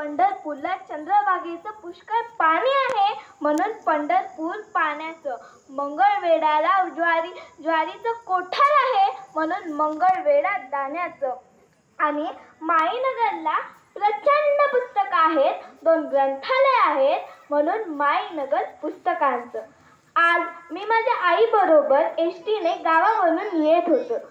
पंढरपूरला चंद्रभागेचं पुष्कळ पाणी आहे म्हणून पंढरपूर पाण्याचं. मंगळवेढ्याला ज्वारीचं कोठार आहे म्हणून मंगळवेढा दाण्याचं. आणि माईनगरला प्रचंड पुस्तकं आहेत, 2 ग्रंथालय आहेत म्हणून माईनगर पुस्तकांचं. आज मी माझ्या आईबरोबर एसटीने गावावरून येत होते.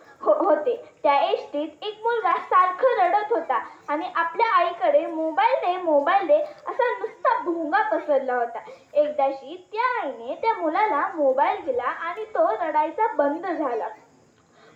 त्या एसटीत एक मुलगा सारखं रडत होता आणि आपल्या आईकडे मोबाईल दे असा नुसता भोंगा पसरला होता. एकदाशी त्या आईने त्या मुलाला मोबाईल दिला आणि तो रडायचा बंद झाला.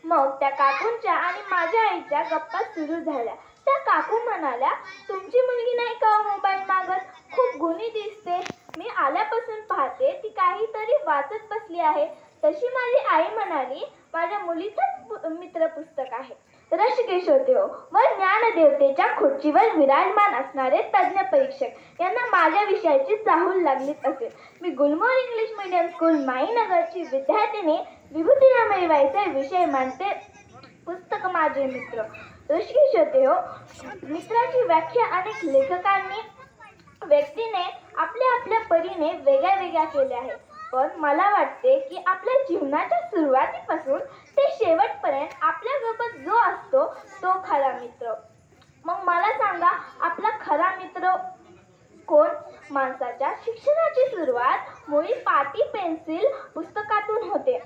मग त्या काकूंच्या आणि माझ्या आईच्या गप्पा सुरू झाल्या. त्या काकू म्हणाल्या, तुमची मुलगी नाही का मोबाईल मागत? खूप गुणी दिसते. मी आल्यापासून पाहते ती काहीतरी वाचत बसली आहे. तशी माझी आई म्हणाली, माझ्या मुलीचंच मित्र पुस्तक आहे. ऋषिकेश होते हो व ज्ञानदेवतेच्या खुर्चीवर विराजमान असणारे तज्ज्ञ परीक्षक यांना माझ्या विषयाची चाहूल लागलीच असेल. मी गुलमोहर इंग्लिश मीडियम स्कूल माईनगरची विद्यार्थिनी विभूतीराम वायचे विषय मांडते. पुस्तक माझे मित्र. ऋषिकेश होते हो मित्राची व्याख्या अनेक लेखकांनी व्यक्तीने आपल्या परीने वेगळ्या केल्या आहेत. पण मला वाटते की आपल्या जीवनाच्या सुरुवातीपासून ते शेवटपर्यंत आपल्यासोबत जो असतो तो खरा मित्र. मग मला सांगा, आपला खरा मित्र कोण? माणसाच्या शिक्षणाची सुरुवात मुळी पाटी पेन्सिल पुस्तकातून होते.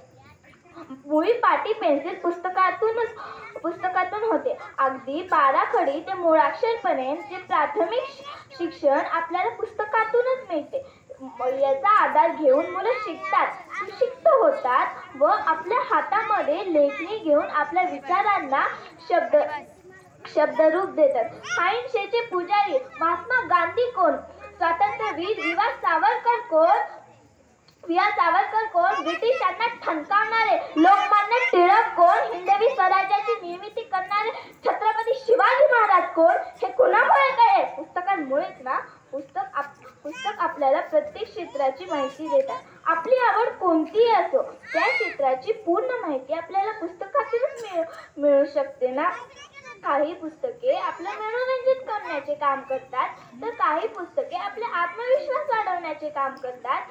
अगदी बाराखडी ते मुळाक्षरपर्यंत जे प्राथमिक शिक्षण आपल्याला पुस्तकातूनच मिळते. याचा आधार घेऊन मुलं शिकतात, सुशिक्त होतात व आपल्या हातामध्ये लेखणी घेऊन आपल्या विचारांना शब्दरूप देतात. अहिंसेचे पुजारी महात्मा गांधी कोण? स्वातंत्र्यवीर वीर सावरकर कोण? ब्रिटिशांना ठणकावणारे लोकमान्य टिळक कोण? हिंदवी स्वराज्याची निर्मिती करणारे छत्रपती शिवाजी महाराज कोण? हे कुणामुळे काय? पुस्तकांमुळेच ना. पुस्तक आपल्याला प्रत्येक क्षेत्राची माहिती देतात. आपली आवड कोणतीही असो त्या क्षेत्राची पूर्ण माहिती आपल्याला पुस्तकातूनच मिळू शकते ना. काही पुस्तके आपलं मनोरंजन करण्याचे काम करतात तर काही पुस्तके आपला आत्मविश्वास वाढवण्याचे काम करतात.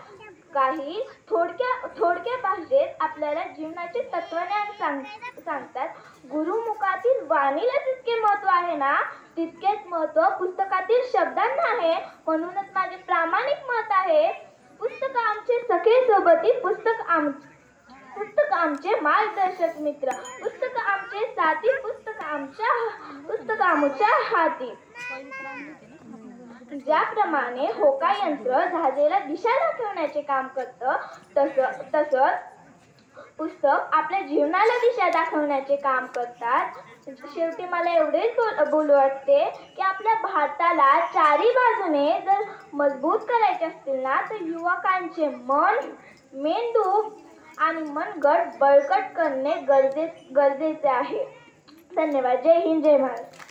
काही थोडक्या भाषेत आपल्याला जीवनाचे तत्वज्ञान सांगतात. गुरुमुखातील वाणीला जितके महत्त्व आहे ना तितकेच महत्त्व पुस्तकातील शब्दांना आहे. म्हणूनच माझे प्रामाणिक मत आहे, पुस्तक आमचे सखे सोबती, पुस्तक आमचे मार्गदर्शक मित्र, पुस्तक आमचे साथी, पुस्तक आमच्या हाती. ज्याप्रमाणे होकायंत्र जहाजाला दिशा दाखवण्याचे काम करतं तसंच पुस्तक आपल्या जीवनाला दिशा दाखवण्याचे काम करतात. शेवटी मला एवढेच बोलू वाटते की आपल्या भारताला चारी बाजूने जर मजबूत करायचे असतील ना तर युवकांचे मन, मेंदू आणि मनगट बळकट करणे गरजेचे आहे. धन्यवाद. जय हिंद, जय महाराष्ट्र.